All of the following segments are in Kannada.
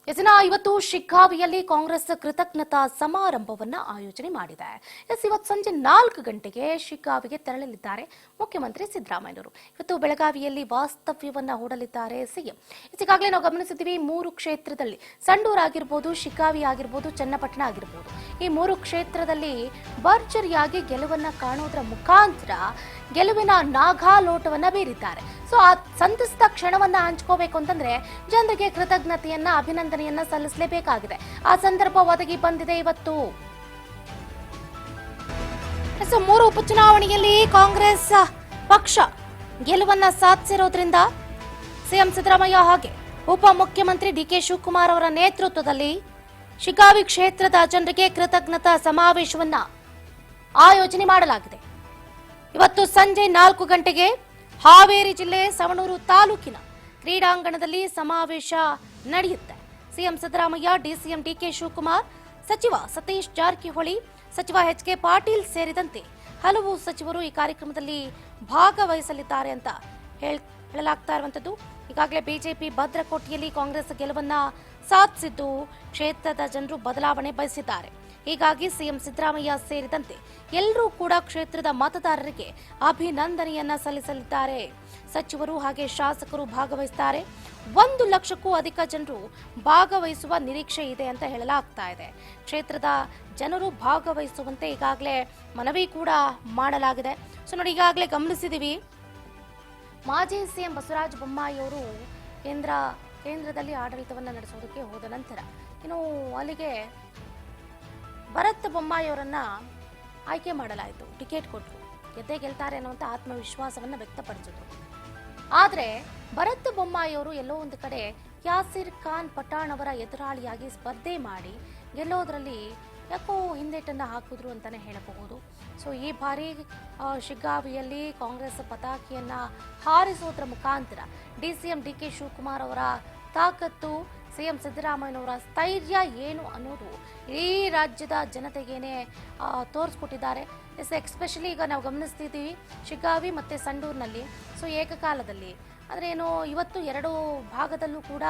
ಇವತ್ತು ಶಿಗ್ಗಾವಿಯಲ್ಲಿ ಕಾಂಗ್ರೆಸ್ ಕೃತಜ್ಞತಾ ಸಮಾರಂಭವನ್ನ ಆಯೋಜನೆ ಮಾಡಿದೆ. ಇವತ್ತು ಸಂಜೆ 4 ಗಂಟೆಗೆ ಶಿಗ್ಗಾವಿಗೆ ತೆರಳಲಿದ್ದಾರೆ ಮುಖ್ಯಮಂತ್ರಿ ಸಿದ್ದರಾಮಯ್ಯನವರು. ಇವತ್ತು ಬೆಳಗಾವಿಯಲ್ಲಿ ವಾಸ್ತವ್ಯವನ್ನ ಹೂಡಲಿದ್ದಾರೆ ಸಿಎಂ. ಈಗಾಗಲೇ ನಾವು ಗಮನಿಸಿದ್ದೀವಿ 3 ಕ್ಷೇತ್ರದಲ್ಲಿ ಸಂಡೂರು ಆಗಿರಬಹುದು, ಶಿಗ್ಗಾವಿ ಆಗಿರಬಹುದು, ಚನ್ನಪಟ್ಟಣ ಆಗಿರಬಹುದು, ಈ 3 ಕ್ಷೇತ್ರದಲ್ಲಿ ಭರ್ಜರಿಯಾಗಿ ಗೆಲುವನ್ನ ಕಾಣೋದ್ರ ಮುಖಾಂತರ ಗೆಲುವಿನ ನಾಗಾಲೋಟವನ್ನ ಬೀರಿದ್ದಾರೆ. ಸೊ ಆ ಸಂತಸ್ತ ಕ್ಷಣವನ್ನ ಹಂಚ್ಕೋಬೇಕು ಅಂತಂದ್ರೆ ಜನರಿಗೆ ಕೃತಜ್ಞತೆಯನ್ನ ಅಭಿನಂದನೆಯನ್ನ ಸಲ್ಲಿಸಲೇಬೇಕಾಗಿದೆ. ಆ ಸಂದರ್ಭ ಒದಗಿ ಬಂದಿದೆ ಇವತ್ತು. 3 ಉಪಚುನಾವಣೆಯಲ್ಲಿ ಕಾಂಗ್ರೆಸ್ ಪಕ್ಷ ಗೆಲುವನ್ನ ಸಾಧಿಸಿರೋದ್ರಿಂದ ಸಿಎಂ ಸಿದ್ದರಾಮಯ್ಯ ಹಾಗೆ ಉಪಮುಖ್ಯಮಂತ್ರಿ ಡಿಕೆ ಶಿವಕುಮಾರ್ ಅವರ ನೇತೃತ್ವದಲ್ಲಿ ಶಿಗ್ಗಾವಿ ಕ್ಷೇತ್ರದ ಜನರಿಗೆ ಕೃತಜ್ಞತಾ ಸಮಾವೇಶವನ್ನ ಆಯೋಜನೆ ಮಾಡಲಾಗಿದೆ. ಇವತ್ತು ಸಂಜೆ 4 ಗಂಟೆಗೆ ಹಾವೇರಿ ಜಿಲ್ಲೆ ಸವಣೂರು ತಾಲೂಕಿನ ಕ್ರೀಡಾಂಗಣದಲ್ಲಿ ಸಮಾವೇಶ ನಡೆಯುತ್ತೆ. CM Siddaramaiah, DCM DK Shivakumar, ಸಚಿವ ಸತೀಶ್ ಜಾರಕಿಹೊಳಿ, ಸಚಿವ ಎಚ್ಕೆ ಪಾಟೀಲ್ ಸೇರಿದಂತೆ ಹಲವು ಸಚಿವರು ಈ ಕಾರ್ಯಕ್ರಮದಲ್ಲಿ ಭಾಗವಹಿಸಲಿದ್ದಾರೆ ಅಂತ ಹೇಳಲಾಗ್ತಾ ಇರುವಂತದ್ದು. ಈಗಾಗಲೇ ಬಿಜೆಪಿ ಭದ್ರಕೋಟೆಯಲ್ಲಿ ಕಾಂಗ್ರೆಸ್ ಗೆಲುವನ್ನ ಸಾಧಿಸಿದ್ದು ಕ್ಷೇತ್ರದ ಜನರು ಬದಲಾವಣೆ ಬಯಸಿದ್ದಾರೆ. ಹೀಗಾಗಿ ಸಿಎಂ ಸಿದ್ದರಾಮಯ್ಯ ಸೇರಿದಂತೆ ಎಲ್ಲರೂ ಕೂಡ ಕ್ಷೇತ್ರದ ಮತದಾರರಿಗೆ ಅಭಿನಂದನೆಯನ್ನ ಸಲ್ಲಿಸಲಿದ್ದಾರೆ. ಸಚಿವರು ಹಾಗೆ ಶಾಸಕರು ಭಾಗವಹಿಸುತ್ತಾರೆ. 1 ಲಕ್ಷಕ್ಕೂ ಅಧಿಕ ಜನರು ಭಾಗವಹಿಸುವ ನಿರೀಕ್ಷೆ ಇದೆ ಅಂತ ಹೇಳಲಾಗ್ತಾ ಇದೆ. ಕ್ಷೇತ್ರದ ಜನರು ಭಾಗವಹಿಸುವಂತೆ ಈಗಾಗಲೇ ಮನವಿ ಕೂಡ ಮಾಡಲಾಗಿದೆ. ಸೊ ನೋಡಿ, ಈಗಾಗಲೇ ಗಮನಿಸಿದೀವಿ, ಮಾಜಿ ಸಿಎಂ ಬಸವರಾಜ ಬೊಮ್ಮಾಯಿ ಅವರು ಕೇಂದ್ರದಲ್ಲಿ ಆಡಳಿತವನ್ನು ನಡೆಸೋದಕ್ಕೆ ಹೋದ ನಂತರ ಇನ್ನು ಅಲ್ಲಿಗೆ ಭರತ್ ಬೊಮ್ಮಾಯಿ ಅವರನ್ನ ಆಯ್ಕೆ ಮಾಡಲಾಯಿತು. ಟಿಕೆಟ್ ಕೊಟ್ಟರು, ಗೆದ್ದೇ ಗೆಲ್ತಾರೆ ಅನ್ನುವಂಥ ಆತ್ಮವಿಶ್ವಾಸವನ್ನ ವ್ಯಕ್ತಪಡಿಸಿದ್ರು. ಆದ್ರೆ ಭರತ್ ಬೊಮ್ಮಾಯಿ ಅವರು ಎಲ್ಲೋ ಒಂದು ಕಡೆ ಯಾಸಿರ್ ಖಾನ್ ಪಠಾಣ್ ಅವರ ಎದುರಾಳಿಯಾಗಿ ಸ್ಪರ್ಧೆ ಮಾಡಿ ಗೆಲ್ಲೋದ್ರಲ್ಲಿ ಯಾಕೋ ಹಿಂದೇಟನ್ನ ಹಾಕಿದ್ರು ಅಂತಾನೆ ಹೇಳಬಹುದು. ಸೊ ಈ ಬಾರಿ ಶಿಗ್ಗಾವಿಯಲ್ಲಿ ಕಾಂಗ್ರೆಸ್ ಪತಾಕೆಯನ್ನ ಹಾರಿಸೋದ್ರ ಮುಖಾಂತರ ಡಿಸಿಎಂ ಡಿಕೆ ಶಿವಕುಮಾರ್ ಅವರ ತಾಕತ್ತು, ಸಿಎಂ ಸಿದ್ದರಾಮಯ್ಯನವರ ಸ್ಥೈರ್ಯ ಏನು ಅನ್ನೋದು ಇಡೀ ರಾಜ್ಯದ ಜನತೆಗೇನೆ ತೋರಿಸ್ಕೊಟ್ಟಿದ್ದಾರೆ. ಎಸ್ಪೆಷಲಿ ಈಗ ನಾವು ಗಮನಿಸ್ತಿದ್ದೀವಿ ಶಿಗ್ಗಾವಿ ಮತ್ತು ಸಂಡೂರಿನಲ್ಲಿ ಸೊ ಏಕಕಾಲದಲ್ಲಿ ಅಂದರೆ ಏನು ಇವತ್ತು 2 ಭಾಗದಲ್ಲೂ ಕೂಡ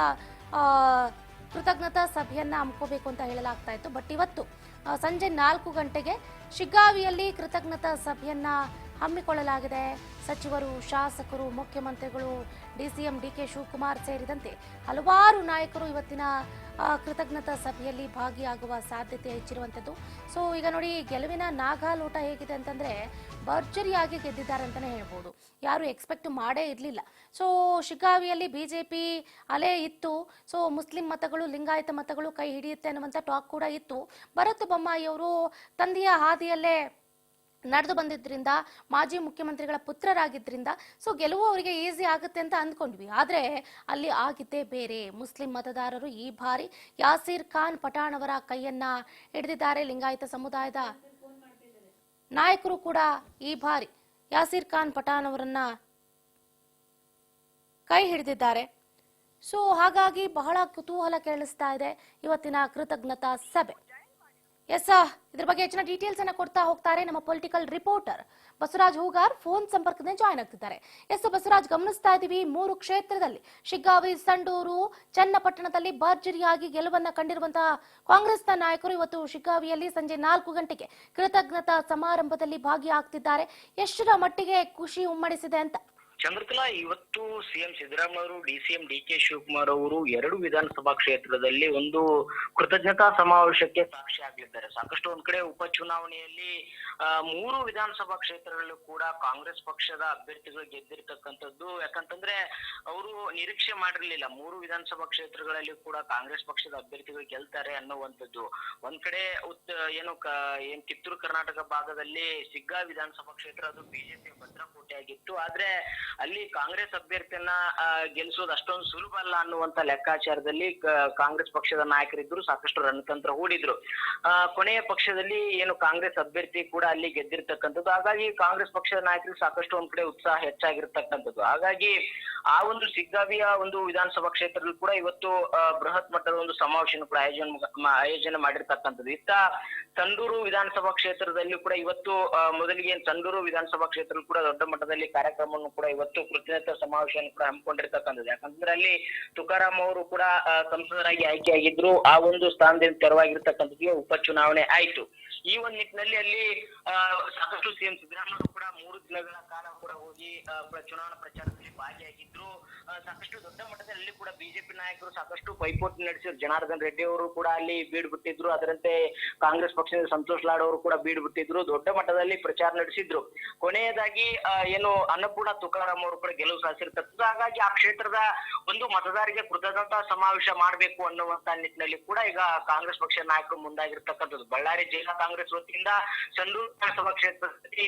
ಕೃತಜ್ಞತಾ ಸಭೆಯನ್ನ ಹಮ್ಮಿಕೋಬೇಕು ಅಂತ ಹೇಳಲಾಗ್ತಾ ಇತ್ತು. ಬಟ್ ಇವತ್ತು ಸಂಜೆ 4 ಗಂಟೆಗೆ ಶಿಗ್ಗಾವಿಯಲ್ಲಿ ಕೃತಜ್ಞತಾ ಸಭೆಯನ್ನ ಹಮ್ಮಿಕೊಳ್ಳಲಾಗಿದೆ. ಸಚಿವರು, ಶಾಸಕರು, ಮುಖ್ಯಮಂತ್ರಿಗಳು, ಡಿಸಿಎಂ ಡಿಕೆ ಶಿವಕುಮಾರ್ ಸೇರಿದಂತೆ ಹಲವಾರು ನಾಯಕರು ಇವತ್ತಿನ ಕೃತಜ್ಞತಾ ಸಭೆಯಲ್ಲಿ ಭಾಗಿಯಾಗುವ ಸಾಧ್ಯತೆ ಹೆಚ್ಚಿರುವಂಥದ್ದು. ಸೊ ಈಗ ನೋಡಿ, ಗೆಲುವಿನ ನಾಗಾಲೋಟ ಹೇಗಿದೆ ಅಂತಂದ್ರೆ ಭರ್ಜರಿಯಾಗಿ ಗೆದ್ದಿದ್ದಾರೆ ಅಂತಾನೆ ಹೇಳ್ಬೋದು. ಯಾರು ಎಕ್ಸ್ಪೆಕ್ಟ್ ಮಾಡೇ ಇರಲಿಲ್ಲ. ಸೊ ಶಿಗ್ಗಾವಿಯಲ್ಲಿ ಬಿಜೆಪಿ ಅಲೆ ಇತ್ತು. ಸೊ ಮುಸ್ಲಿಂ ಮತಗಳು, ಲಿಂಗಾಯತ ಮತಗಳು ಕೈ ಹಿಡಿಯುತ್ತೆ ಅನ್ನುವಂಥ ಟಾಕ್ ಕೂಡ ಇತ್ತು. ಭರತ್ ಬೊಮ್ಮಾಯಿ ಅವರು ತಂದೆಯ ಹಾದಿಯಲ್ಲೇ ನಡೆದು ಬಂದಿದ್ರಿಂದ, ಮಾಜಿ ಮುಖ್ಯಮಂತ್ರಿಗಳ ಪುತ್ರರಾಗಿದ್ದರಿಂದ ಸೊ ಗೆಲುವು ಅವರಿಗೆ ಈಸಿ ಆಗುತ್ತೆ ಅಂತ ಅಂದ್ಕೊಂಡ್ವಿ. ಆದ್ರೆ ಅಲ್ಲಿ ಆಗಿದ್ದೇ ಬೇರೆ. ಮುಸ್ಲಿಂ ಮತದಾರರು ಈ ಬಾರಿ ಯಾಸಿರ್ ಖಾನ್ ಪಠಾಣ್ ಅವರ ಕೈಯನ್ನ ಹಿಡಿದಿದ್ದಾರೆ. ಲಿಂಗಾಯತ ಸಮುದಾಯದ ನಾಯಕರು ಕೂಡ ಈ ಬಾರಿ ಯಾಸಿರ್ ಖಾನ್ ಪಠಾಣ್ ಅವರನ್ನ ಕೈ ಹಿಡಿದಿದ್ದಾರೆ. ಸೊ ಹಾಗಾಗಿ ಬಹಳ ಕುತೂಹಲ ಕೇಳಿಸ್ತಾ ಇದೆ ಇವತ್ತಿನ ಕೃತಜ್ಞತಾ ಸಭೆ. ಇದ್ರ ಬಗ್ಗೆ ಹೆಚ್ಚಿನ ಡೀಟೇಲ್ಸ್ ಅನ್ನ ಕೊಡ್ತಾ ಹೋಗ್ತಾರೆ ನಮ್ಮ political reporter Basavaraj Hoogar. Phone ಸಂಪರ್ಕದಿಂದ ಜಾಯ್ನ್ ಆಗ್ತಿದ್ದಾರೆ. ಬಸವರಾಜ್, ಗಮನಿಸ್ತಾ ಇದೀವಿ 3 ಕ್ಷೇತ್ರದಲ್ಲಿ ಶಿಗ್ಗಾವಿ, ಸಂಡೂರು, ಚನ್ನಪಟ್ಟಣದಲ್ಲಿ ಭರ್ಜರಿಯಾಗಿ ಗೆಲುವನ್ನ ಕಂಡಿರುವಂತಹ ಕಾಂಗ್ರೆಸ್ನ ನಾಯಕರು ಇವತ್ತು ಶಿಗ್ಗಾವಿಯಲ್ಲಿ ಸಂಜೆ 4 ಗಂಟೆಗೆ ಕೃತಜ್ಞತಾ ಸಮಾರಂಭದಲ್ಲಿ ಭಾಗಿಯಾಗ್ತಿದ್ದಾರೆ. ಎಷ್ಟರ ಮಟ್ಟಿಗೆ ಖುಷಿ ಉಮ್ಮಡಿಸಿದೆ ಅಂತ? ಚಂದ್ರಕಲಾ, ಇವತ್ತು ಸಿಎಂ ಸಿದ್ದರಾಮಯ್ಯ ಅವರು, ಡಿಸಿಎಂ ಡಿಕೆ ಶಿವಕುಮಾರ್ ಅವರು 2 ವಿಧಾನಸಭಾ ಕ್ಷೇತ್ರದಲ್ಲಿ ಒಂದು ಕೃತಜ್ಞತಾ ಸಮಾವೇಶಕ್ಕೆ ಸಾಕ್ಷಿ ಆಗಲಿದ್ದಾರೆ. ಸಾಕಷ್ಟು ಒಂದ್ ಕಡೆ ಉಪಚುನಾವಣೆಯಲ್ಲಿ 3 ವಿಧಾನಸಭಾ ಕ್ಷೇತ್ರಗಳಲ್ಲೂ ಕೂಡ ಕಾಂಗ್ರೆಸ್ ಪಕ್ಷದ ಅಭ್ಯರ್ಥಿಗಳು ಗೆದ್ದಿರ್ತಕ್ಕಂಥದ್ದು. ಯಾಕಂತಂದ್ರೆ ಅವರು ನಿರೀಕ್ಷೆ ಮಾಡಿರ್ಲಿಲ್ಲ 3 ವಿಧಾನಸಭಾ ಕ್ಷೇತ್ರಗಳಲ್ಲಿ ಕೂಡ ಕಾಂಗ್ರೆಸ್ ಪಕ್ಷದ ಅಭ್ಯರ್ಥಿಗಳು ಗೆಲ್ತಾರೆ ಅನ್ನುವಂಥದ್ದು. ಒಂದ್ ಕಡೆ ಏನ್ ಕಿತ್ತೂರು ಕರ್ನಾಟಕ ಭಾಗದಲ್ಲಿ ಸಿಗ್ಗಾ ವಿಧಾನಸಭಾ ಕ್ಷೇತ್ರ ಅದು ಬಿಜೆಪಿ ಭದ್ರಕೋಟೆ ಆಗಿತ್ತು. ಆದ್ರೆ ಅಲ್ಲಿ ಕಾಂಗ್ರೆಸ್ ಅಭ್ಯರ್ಥಿಯನ್ನ ಗೆಲ್ಲಿಸೋದು ಅಷ್ಟೊಂದು ಸುಲಭ ಅಲ್ಲ ಅನ್ನುವಂತ ಲೆಕ್ಕಾಚಾರದಲ್ಲಿ ಕಾಂಗ್ರೆಸ್ ಪಕ್ಷದ ನಾಯಕರಿದ್ರು, ಸಾಕಷ್ಟು ರಣತಂತ್ರ ಹೂಡಿದ್ರು. ಕೊನೆಯ ಪಕ್ಷದಲ್ಲಿ ಏನು ಕಾಂಗ್ರೆಸ್ ಅಭ್ಯರ್ಥಿ ಕೂಡ ಅಲ್ಲಿ ಗೆದ್ದಿರ್ತಕ್ಕಂಥದ್ದು. ಹಾಗಾಗಿ ಕಾಂಗ್ರೆಸ್ ಪಕ್ಷದ ನಾಯಕರಿಗೆ ಸಾಕಷ್ಟು ಒಂದ್ ಕಡೆ ಉತ್ಸಾಹ ಹೆಚ್ಚಾಗಿರ್ತಕ್ಕಂಥದ್ದು. ಹಾಗಾಗಿ ಆ ಒಂದು ಸಿಗ್ಗಾವಿಯ ಒಂದು ವಿಧಾನಸಭಾ ಕ್ಷೇತ್ರದಲ್ಲಿ ಕೂಡ ಇವತ್ತು ಬೃಹತ್ ಮಟ್ಟದ ಒಂದು ಸಮಾವೇಶ ಕೂಡ ಆಯೋಜನೆ ಮಾಡಿರ್ತಕ್ಕಂಥದ್ದು. ಇತ್ತ ಸಂಡೂರು ವಿಧಾನಸಭಾ ಕ್ಷೇತ್ರದಲ್ಲಿ ಕೂಡ ಇವತ್ತು ಮೊದಲಿಗೆ ಸಂಡೂರು ವಿಧಾನಸಭಾ ಕ್ಷೇತ್ರದಲ್ಲಿ ಕೂಡ ದೊಡ್ಡ ಮಟ್ಟದಲ್ಲಿ ಕಾರ್ಯಕ್ರಮವನ್ನು ಕೂಡ ಇವತ್ತು ಕೃತಜ್ಞತಾ ಸಮಾವೇಶವನ್ನು ಕೂಡ ಹಮ್ಮಿಕೊಂಡಿರ್ತಕ್ಕಂಥದ್ದು. ಯಾಕಂತಂದ್ರೆ ಅಲ್ಲಿ ತುಕಾರಾಮ್ ಅವರು ಕೂಡ ಸಂಸದರಾಗಿ ಆಯ್ಕೆಯಾಗಿದ್ರು. ಆ ಒಂದು ಸ್ಥಾನದಿಂದ ತೆರವಾಗಿರ್ತಕ್ಕಂಥದ್ದು ಉಪಚುನಾವಣೆ ಆಯ್ತು. ಈ ಒಂದು ನಿಟ್ಟಿನಲ್ಲಿ ಅಲ್ಲಿ ಸಾಕಷ್ಟು ಸಿಎಂ ಸಿದ್ದರಾಮಯ್ಯ ಕೂಡ 3 ದಿನಗಳ ಕಾಲ ಕೂಡ ಹೋಗಿ ಚುನಾವಣಾ ಪ್ರಚಾರದಲ್ಲಿ ಭಾಗಿಯಾಗಿದ್ರು. ಸಾಕಷ್ಟು ದೊಡ್ಡ ಮಟ್ಟದಲ್ಲಿ ಕೂಡ ಬಿಜೆಪಿ ನಾಯಕರು ಸಾಕಷ್ಟು ಪೈಪೋಟಿ ನಡೆಸಿದ್ರು. ಜನಾರ್ದನ್ ರೆಡ್ಡಿ ಅವರು ಕೂಡ ಅಲ್ಲಿ ಬೀಡು ಬಿಟ್ಟಿದ್ರು. ಅದರಂತೆ ಕಾಂಗ್ರೆಸ್ ಪಕ್ಷದ ಸಂತೋಷ್ ಲಾಡ್ ಅವರು ಕೂಡ ಬೀಡು ಬಿಟ್ಟಿದ್ರು. ದೊಡ್ಡ ಮಟ್ಟದಲ್ಲಿ ಪ್ರಚಾರ ನಡೆಸಿದ್ರು. ಕೊನೆಯದಾಗಿ ಏನು ಅನ್ನಪೂರ್ಣ ತುಕಾರಾಮ್ ಅವರು ಕೂಡ ಗೆಲುವು ಸಾಧಿಸಿರ್ತಕ್ಕಂಥದ್ದು. ಹಾಗಾಗಿ ಆ ಕ್ಷೇತ್ರದ ಒಂದು ಮತದಾರರಿಗೆ ಕೃತಜ್ಞತಾ ಸಮಾವೇಶ ಮಾಡಬೇಕು ಅನ್ನುವಂತ ನಿಟ್ಟಿನಲ್ಲಿ ಕೂಡ ಈಗ ಕಾಂಗ್ರೆಸ್ ಪಕ್ಷದ ನಾಯಕರು ಮುಂದಾಗಿರ್ತಕ್ಕಂಥದ್ದು. ಬಳ್ಳಾರಿ ಜಿಲ್ಲಾ ಕಾಂಗ್ರೆಸ್ ವತಿಯಿಂದ ಸಂಡೂರು ವಿಧಾನಸಭಾ ಕ್ಷೇತ್ರದಲ್ಲಿ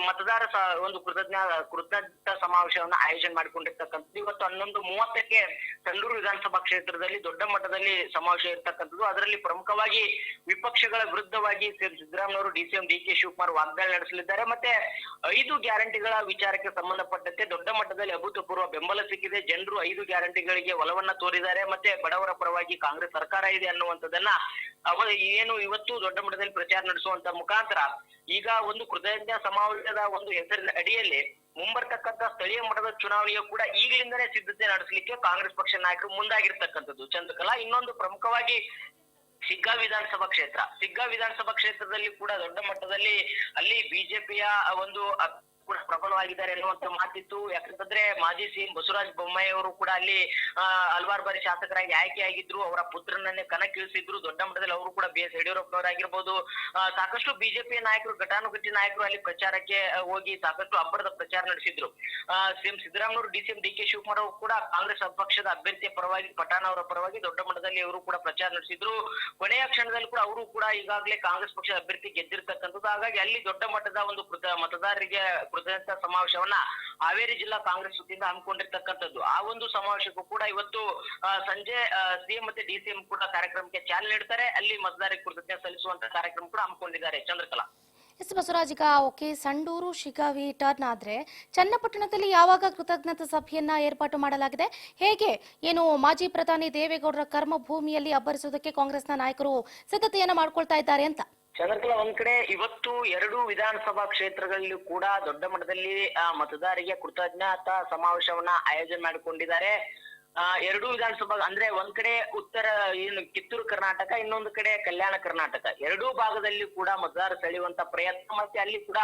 ಮತದಾರ ಒಂದು ಕೃತಜ್ಞತಾ ಸಮಾವೇಶವನ್ನ ಆಯೋಜನೆ ಮಾಡಿಕೊಂಡಿರ್ತಕ್ಕಂಥದ್ದು. ಇವತ್ತು 11:30ಕ್ಕೆ ಸಂಡೂರು ವಿಧಾನಸಭಾ ಕ್ಷೇತ್ರದಲ್ಲಿ ದೊಡ್ಡ ಮಟ್ಟದಲ್ಲಿ ಸಮಾವೇಶ ಇರ್ತಕ್ಕಂಥದ್ದು. ಅದರಲ್ಲಿ ಪ್ರಮುಖವಾಗಿ ವಿಪಕ್ಷಗಳ ವಿರುದ್ಧವಾಗಿ CM Siddaramaiah DCM DK Shivakumar ವಾಗ್ದಾಳಿ ನಡೆಸಲಿದ್ದಾರೆ. ಮತ್ತೆ 5 ಗ್ಯಾರಂಟಿಗಳ ವಿಚಾರಕ್ಕೆ ಸಂಬಂಧಪಟ್ಟಂತೆ ದೊಡ್ಡ ಮಟ್ಟದಲ್ಲಿ ಅಭೂತಪೂರ್ವ ಬೆಂಬಲ ಸಿಕ್ಕಿದೆ. ಜನರು 5 ಗ್ಯಾರಂಟಿಗಳಿಗೆ ಒಲವನ್ನ ತೋರಿದ್ದಾರೆ. ಮತ್ತೆ ಬಡವರ ಪರವಾಗಿ ಕಾಂಗ್ರೆಸ್ ಸರ್ಕಾರ ಇದೆ ಅನ್ನುವಂಥದ್ದನ್ನ ಅವರು ಏನು ಇವತ್ತು ದೊಡ್ಡ ಮಟ್ಟದಲ್ಲಿ ಪ್ರಚಾರ ನಡೆಸುವಂತ ಮುಖಾಂತರ ಈಗ ಒಂದು ಕೃತಜ್ಞತಾ ಸಮಾವೇಶದ ಒಂದು ಹೆಸರಿನ ಅಡಿಯಲ್ಲಿ ಮುಂಬರ್ತಕ್ಕಂಥ ಸ್ಥಳೀಯ ಮಟ್ಟದ ಚುನಾವಣೆಯು ಕೂಡ ಈಗಲಿಂದನೇ ಸಿದ್ಧತೆ ನಡೆಸಲಿಕ್ಕೆ ಕಾಂಗ್ರೆಸ್ ಪಕ್ಷ ನಾಯಕರು ಮುಂದಾಗಿರ್ತಕ್ಕಂಥದ್ದು. ಚಂದ್ರಕಲಾ, ಇನ್ನೊಂದು ಪ್ರಮುಖವಾಗಿ ಸಿಗ್ಗಾ ವಿಧಾನಸಭಾ ಕ್ಷೇತ್ರದಲ್ಲಿ ಕೂಡ ದೊಡ್ಡ ಮಟ್ಟದಲ್ಲಿ ಅಲ್ಲಿ ಬಿಜೆಪಿಯ ಒಂದು ಕೂಡ ಪ್ರಬಲವಾಗಿದ್ದಾರೆ ಎನ್ನುವಂತ ಮಾತಿತ್ತು. ಯಾಕಂತಂದ್ರೆ ಮಾಜಿ ಸಿಎಂ ಬಸವರಾಜ ಬೊಮ್ಮಾಯಿ ಅವರು ಕೂಡ ಅಲ್ಲಿ ಹಲವಾರು ಬಾರಿ ಶಾಸಕರಾಗಿ ಆಯ್ಕೆಯಾಗಿದ್ರು. ಅವರ ಪುತ್ರನನ್ನೇ ಕಣಕ್ಕಿಳಿಸಿದ್ರು. ದೊಡ್ಡ ಮಟ್ಟದಲ್ಲಿ ಅವರು ಕೂಡ ಬಿ ಎಸ್ ಯಡಿಯೂರಪ್ಪನವರಾಗಿರ್ಬೋದು, ಸಾಕಷ್ಟು ಬಿಜೆಪಿ ನಾಯಕರು, ಘಟಾನುಘಟಿ ನಾಯಕರು ಅಲ್ಲಿ ಪ್ರಚಾರಕ್ಕೆ ಹೋಗಿ ಸಾಕಷ್ಟು ಅಬ್ಬರದ ಪ್ರಚಾರ ನಡೆಸಿದ್ರು. CM Siddaramaiah DCM DK Shivakumar ಅವರು ಕೂಡ ಕಾಂಗ್ರೆಸ್ ಪಕ್ಷದ ಅಭ್ಯರ್ಥಿಯ ಪರವಾಗಿ, ಪಠಾಣ ಅವರ ಪರವಾಗಿ ದೊಡ್ಡ ಮಟ್ಟದಲ್ಲಿ ಅವರು ಕೂಡ ಪ್ರಚಾರ ನಡೆಸಿದ್ರು. ಕೊನೆಯ ಕ್ಷಣದಲ್ಲಿ ಕೂಡ ಅವರು ಕೂಡ ಈಗಾಗಲೇ ಕಾಂಗ್ರೆಸ್ ಪಕ್ಷದ ಅಭ್ಯರ್ಥಿ ಗೆದ್ದಿರ್ತಕ್ಕಂಥದ್ದು. ಹಾಗಾಗಿ ಅಲ್ಲಿ ದೊಡ್ಡ ಮಟ್ಟದ ಒಂದು ಮತದಾರರಿಗೆ ಕೃತಜ್ಞತಾ ಸಮಾವೇಶವನ್ನ ಹಾವೇರಿ ಜಿಲ್ಲಾ ಕಾಂಗ್ರೆಸ್ ವತಿಯಿಂದ ಹಮ್ಮಿಕೊಂಡಿರ್ತಕ್ಕಂಥದ್ದು. ಆ ಒಂದು ಸಮಾವೇಶಕ್ಕೂ ಕೂಡ ಇವತ್ತು ಸಂಜೆ ಸಿಎಂ ಮತ್ತೆ ಡಿಸಿಎಂ ಕೂಡ ಕಾರ್ಯಕ್ರಮಕ್ಕೆ ಚಾಲನೆ ನೀಡ್ತಾರೆ. ಅಲ್ಲಿ ಮತದಾರರಿಗೆ ಕೃತಜ್ಞತೆ ಸಲ್ಲಿಸುವಂತ ಕಾರ್ಯಕ್ರಮ ಕೂಡ ಹಮ್ಮಿಕೊಂಡಿದ್ದಾರೆ. ಚಂದ್ರಕಲಾ. ಎಸ್ ಬಸವರಾಜ್, ಈಗ ಓಕೆ, ಸಂಡೂರು ಶಿಗಾವಿ ಟರ್ನ್ ಆದ್ರೆ ಚನ್ನಪಟ್ಟಣದಲ್ಲಿ ಯಾವಾಗ ಕೃತಜ್ಞತಾ ಸಭೆಯನ್ನ ಏರ್ಪಾಟು ಮಾಡಲಾಗಿದೆ? ಹೇಗೆ ಏನು ಮಾಜಿ ಪ್ರಧಾನಿ ದೇವೇಗೌಡರ ಕರ್ಮಭೂಮಿಯಲ್ಲಿ ಅಬ್ಬರಿಸುವುದಕ್ಕೆ ಕಾಂಗ್ರೆಸ್ನ ನಾಯಕರು ಸಿದ್ಧತೆಯನ್ನ ಮಾಡ್ಕೊಳ್ತಾ ಇದ್ದಾರೆ ಅಂತ? ಚಂದ್ರಕಲಾ, ಒಂದ್ ಕಡೆ ಇವತ್ತು 2 ವಿಧಾನಸಭಾ ಕ್ಷೇತ್ರಗಳಲ್ಲೂ ಕೂಡ ದೊಡ್ಡ ಮಟ್ಟದಲ್ಲಿ ಮತದಾರರಿಗೆ ಕೃತಜ್ಞತಾ ಸಮಾವೇಶವನ್ನ ಆಯೋಜನೆ ಮಾಡಿಕೊಂಡಿದ್ದಾರೆ. 2 ವಿಧಾನಸಭಾ ಅಂದ್ರೆ ಒಂದ್ ಕಡೆ ಉತ್ತರ ಏನು ಕಿತ್ತೂರು ಕರ್ನಾಟಕ, ಇನ್ನೊಂದು ಕಡೆ ಕಲ್ಯಾಣ ಕರ್ನಾಟಕ, 2 ಭಾಗದಲ್ಲಿ ಕೂಡ ಮತದಾರ ಸೆಳೆಯುವಂತ ಪ್ರಯತ್ನ ಮತ್ತೆ ಅಲ್ಲಿ ಕೂಡ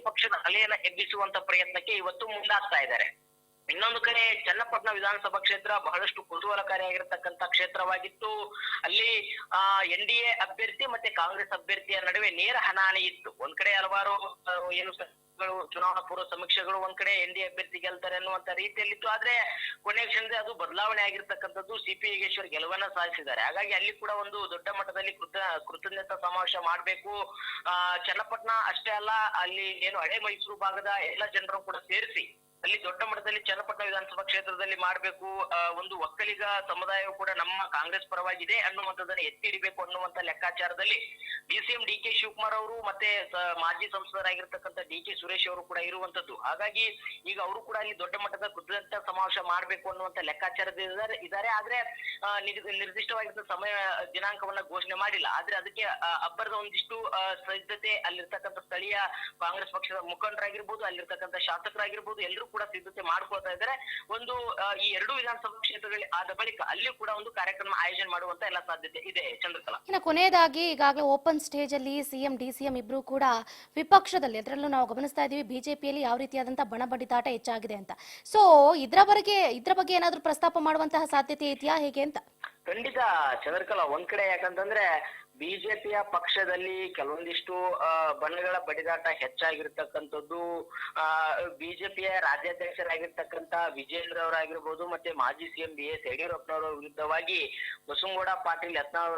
ಪಕ್ಷದ ಅಲೆಯನ್ನ ಎಬ್ಬಿಸುವಂತ ಪ್ರಯತ್ನಕ್ಕೆ ಇವತ್ತು ಮುಂದಾಗ್ತಾ ಇದ್ದಾರೆ. ಇನ್ನೊಂದು ಕಡೆ ಚನ್ನಪಟ್ಟಣ ವಿಧಾನಸಭಾ ಕ್ಷೇತ್ರ ಬಹಳಷ್ಟು ಕುತೂಹಲಕಾರಿಯಾಗಿರ್ತಕ್ಕಂಥ ಕ್ಷೇತ್ರವಾಗಿತ್ತು. ಅಲ್ಲಿ NDA ಅಭ್ಯರ್ಥಿ ಮತ್ತೆ ಕಾಂಗ್ರೆಸ್ ಅಭ್ಯರ್ಥಿಯ ನಡುವೆ ನೇರ ಹಣಾಹಣಿ ಇತ್ತು. ಒಂದ್ ಕಡೆ ಹಲವಾರು ಏನು ಚುನಾವಣಾ ಪೂರ್ವ ಸಮೀಕ್ಷೆಗಳು ಒಂದ್ ಕಡೆ NDA ಅಭ್ಯರ್ಥಿ ಗೆಲ್ತಾರೆ ಅನ್ನುವಂತ ರೀತಿಯಲ್ಲಿತ್ತು. ಆದ್ರೆ ಕೊನೆಯ ಕ್ಷಣದಲ್ಲಿ ಅದು ಬದಲಾವಣೆ ಆಗಿರ್ತಕ್ಕಂಥದ್ದು. CP ಯೋಗೇಶ್ವರ್ ಗೆಲುವನ್ನ ಸಾಧಿಸಿದ್ದಾರೆ. ಹಾಗಾಗಿ ಅಲ್ಲಿ ಕೂಡ ಒಂದು ದೊಡ್ಡ ಮಟ್ಟದಲ್ಲಿ ಕೃತಜ್ಞತಾ ಸಮಾವೇಶ ಮಾಡ್ಬೇಕು. ಚನ್ನಪಟ್ಟಣ ಅಷ್ಟೇ ಅಲ್ಲ, ಅಲ್ಲಿ ಏನು ಹಳೆ ಮೈಸೂರು ಭಾಗದ ಎಲ್ಲ ಜನರು ಕೂಡ ಸೇರಿಸಿ ಅಲ್ಲಿ ದೊಡ್ಡ ಮಟ್ಟದಲ್ಲಿ ಚನ್ನಪಟ್ಟಣ ವಿಧಾನಸಭಾ ಕ್ಷೇತ್ರದಲ್ಲಿ ಮಾಡಬೇಕು. ಒಂದು ಒಕ್ಕಲಿಗ ಸಮುದಾಯವು ಕೂಡ ನಮ್ಮ ಕಾಂಗ್ರೆಸ್ ಪರವಾಗಿದೆ ಅನ್ನುವಂಥದ್ದನ್ನ ಎತ್ತಿ ಹಿಡಿಬೇಕು ಅನ್ನುವಂತ ಲೆಕ್ಕಾಚಾರದಲ್ಲಿ ಡಿಸಿಎಂ ಡಿಕೆ ಶಿವಕುಮಾರ್ ಅವರು ಮತ್ತೆ ಮಾಜಿ ಸಂಸದರಾಗಿರ್ತಕ್ಕಂಥ DK ಸುರೇಶ್ ಅವರು ಕೂಡ ಇರುವಂತದ್ದು. ಹಾಗಾಗಿ ಈಗ ಅವರು ಕೂಡ ಅಲ್ಲಿ ದೊಡ್ಡ ಮಟ್ಟದ ಕೃತಜ್ಞತಾ ಸಮಾವೇಶ ಮಾಡಬೇಕು ಅನ್ನುವಂತ ಲೆಕ್ಕಾಚಾರದ ಇದ್ದಾರೆ. ಆದ್ರೆ ನಿರ್ದಿಷ್ಟವಾಗಿದ್ದ ಸಮಯ ದಿನಾಂಕವನ್ನ ಘೋಷಣೆ ಮಾಡಿಲ್ಲ. ಆದ್ರೆ ಅದಕ್ಕೆ ಅಬ್ಬರದ ಒಂದಿಷ್ಟು ಸಿದ್ಧತೆ ಅಲ್ಲಿರ್ತಕ್ಕಂಥ ಸ್ಥಳೀಯ ಕಾಂಗ್ರೆಸ್ ಪಕ್ಷದ ಮುಖಂಡರಾಗಿರ್ಬೋದು, ಅಲ್ಲಿರ್ತಕ್ಕಂಥ ಶಾಸಕರಾಗಿರ್ಬೋದು, ಎಲ್ಲರೂ ಕೂಡ ಸಿದ್ಧತೆ ಮಾಡ್ಕೊಳ್ತಾ ಇದ್ದಾರೆ. ಒಂದು ಈ 2 ವಿಧಾನಸಭಾ ಕ್ಷೇತ್ರಗಳಲ್ಲಿ ಆದ ಬಳಿಕ ಅಲ್ಲಿ ಕೂಡ ಒಂದು ಕಾರ್ಯಕ್ರಮ ಆಯೋಜನೆ ಮಾಡುವಂತ ಎಲ್ಲ ಸಾಧ್ಯತೆ ಇದೆ. ಚಂದ್ರಕಲಾ, ಇನ್ನು ಕೊನೆಯದಾಗಿ ಈಗಾಗಲೇ ಓಪನ್ ಸ್ಟೇಜ್ ಅಲ್ಲಿ ಸಿಎಂ ಡಿಸಿಎಂ ಇಬ್ರು ಕೂಡ ವಿಪಕ್ಷದಲ್ಲಿ, ಅದರಲ್ಲೂ ನಾವು ಗಮನಿಸ್ತಾ ಇದೀವಿ ಬಿಜೆಪಿಯಲ್ಲಿ ಯಾವ ರೀತಿಯಾದಂತಹ ಬಣಬಡಿದಾಟ ಹೆಚ್ಚಾಗಿದೆ ಅಂತ. ಸೊ ಇದ್ರ ಬಗ್ಗೆ ಏನಾದ್ರೂ ಪ್ರಸ್ತಾಪ ಮಾಡುವಂತಹ ಸಾಧ್ಯತೆ ಇದೆಯಾ, ಹೇಗೆ ಅಂತ? ಖಂಡಿತ ಚಂದ್ರಕಲಾ, ಒಂದ್ ಕಡೆ ಯಾಕಂತಂದ್ರೆ ಬಿಜೆಪಿಯ ಪಕ್ಷದಲ್ಲಿ ಕೆಲವೊಂದಿಷ್ಟು ಬಣಗಳ ಬಡಿದಾಟ ಹೆಚ್ಚಾಗಿರ್ತಕ್ಕಂಥದ್ದು. ಬಿಜೆಪಿಯ ರಾಜ್ಯಾಧ್ಯಕ್ಷರಾಗಿರ್ತಕ್ಕಂಥ ವಿಜೇಂದ್ರ ಅವರಾಗಿರ್ಬೋದು, ಮತ್ತೆ ಮಾಜಿ ಸಿಎಂ BS ಯಡಿಯೂರಪ್ಪನವರ ವಿರುದ್ಧವಾಗಿ ಬಸವನಗೌಡ ಪಾಟೀಲ್ ಯತ್ನಾಳ್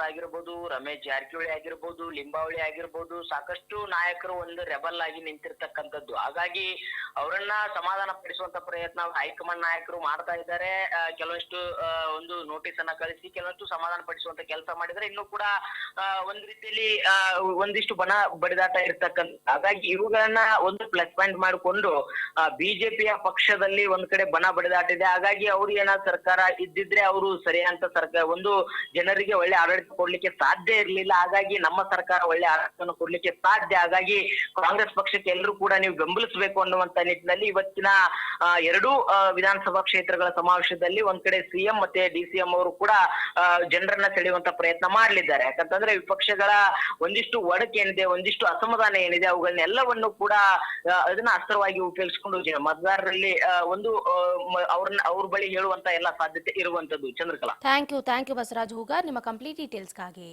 ರಮೇಶ್ ಜಾರಕಿಹೊಳಿ ಆಗಿರ್ಬೋದು, ಲಿಂಬಾವಳಿ ಆಗಿರ್ಬೋದು, ಸಾಕಷ್ಟು ನಾಯಕರು ಒಂದು ರೆಬಲ್ ಆಗಿ ನಿಂತಿರ್ತಕ್ಕಂಥದ್ದು. ಹಾಗಾಗಿ ಅವರನ್ನ ಸಮಾಧಾನ ಪಡಿಸುವಂತ ಪ್ರಯತ್ನ ಹೈಕಮಾಂಡ್ ನಾಯಕರು ಮಾಡ್ತಾ ಇದ್ದಾರೆ. ಕೆಲವಷ್ಟು ಒಂದು ನೋಟಿಸ್ ಅನ್ನ ಕಳಿಸಿ ಕೆಲವಷ್ಟು ಸಮಾಧಾನ ಪಡಿಸುವಂತ ಕೆಲಸ ಮಾಡಿದ್ರೆ, ಇನ್ನು ಕೂಡ ಒಂದ್ ರೀತಿಯಲ್ಲಿ ಒಂದಿಷ್ಟು ಬಣ ಬಡಿದಾಟ ಇರ್ತಕ್ಕಂಥ, ಹಾಗಾಗಿ ಇವುಗಳನ್ನ ಒಂದು ಪ್ಲಸ್ ಪಾಯಿಂಟ್ ಮಾಡಿಕೊಂಡು ಬಿಜೆಪಿಯ ಪಕ್ಷದಲ್ಲಿ ಒಂದ್ ಕಡೆ ಬಣ ಬಡಿದಾಟ ಇದೆ. ಹಾಗಾಗಿ ಅವ್ರು ಏನಾದ್ರು ಸರ್ಕಾರ ಇದ್ದಿದ್ರೆ ಅವರು ಸರಿಯಾದಂತ ಸರ್ಕಾರ ಒಂದು ಜನರಿಗೆ ಒಳ್ಳೆ ಆಡಳಿತ ಕೊಡ್ಲಿಕ್ಕೆ ಸಾಧ್ಯ ಇರ್ಲಿಲ್ಲ. ಹಾಗಾಗಿ ನಮ್ಮ ಸರ್ಕಾರ ಒಳ್ಳೆ ಆಡಳಿತವನ್ನು ಕೊಡ್ಲಿಕ್ಕೆ ಸಾಧ್ಯ. ಹಾಗಾಗಿ ಕಾಂಗ್ರೆಸ್ ಪಕ್ಷಕ್ಕೆ ಎಲ್ಲರೂ ಕೂಡ ನೀವು ಬೆಂಬಲಿಸಬೇಕು ಅನ್ನುವಂತ ನಿಟ್ಟಿನಲ್ಲಿ ಇವತ್ತಿನ ಎರಡೂ ವಿಧಾನಸಭಾ ಕ್ಷೇತ್ರಗಳ ಸಮಾವೇಶದಲ್ಲಿ ಒಂದ್ ಕಡೆ ಸಿಎಂ ಮತ್ತೆ ಡಿಸಿಎಂ ಅವರು ಕೂಡ ಜನರನ್ನ ಸೆಳೆಯುವಂತ ಪ್ರಯತ್ನ ಮಾಡ್ಲಿದ್ದಾರೆ. ಯಾಕಂತಂದ್ರೆ ವಿಪಕ್ಷಗಳ ಒಂದಿಷ್ಟು ಒಡಕು ಏನಿದೆ, ಒಂದಿಷ್ಟು ಅಸಮಾಧಾನ ಏನಿದೆ, ಅವುಗಳನ್ನೆಲ್ಲವನ್ನು ಕೂಡ ಅದನ್ನ ಅಸ್ತ್ರವಾಗಿ ಉಪಯೋಗಿಸಿಕೊಂಡು ಮತದಾರರಲ್ಲಿ ಒಂದು ಅವ್ರ ಬಳಿ ಹೇಳುವಂತ ಎಲ್ಲ ಸಾಧ್ಯತೆ ಇರುವಂತದ್ದು. ಚಂದ್ರಕಲಾ, ಥ್ಯಾಂಕ್ ಯು ಬಸವರಾಜ್ ಹೂಗಾರ್ ನಿಮ್ಮ ಕಂಪ್ಲೀಟ್ ಡೀಟೇಲ್ಸ್ಗಾಗಿ.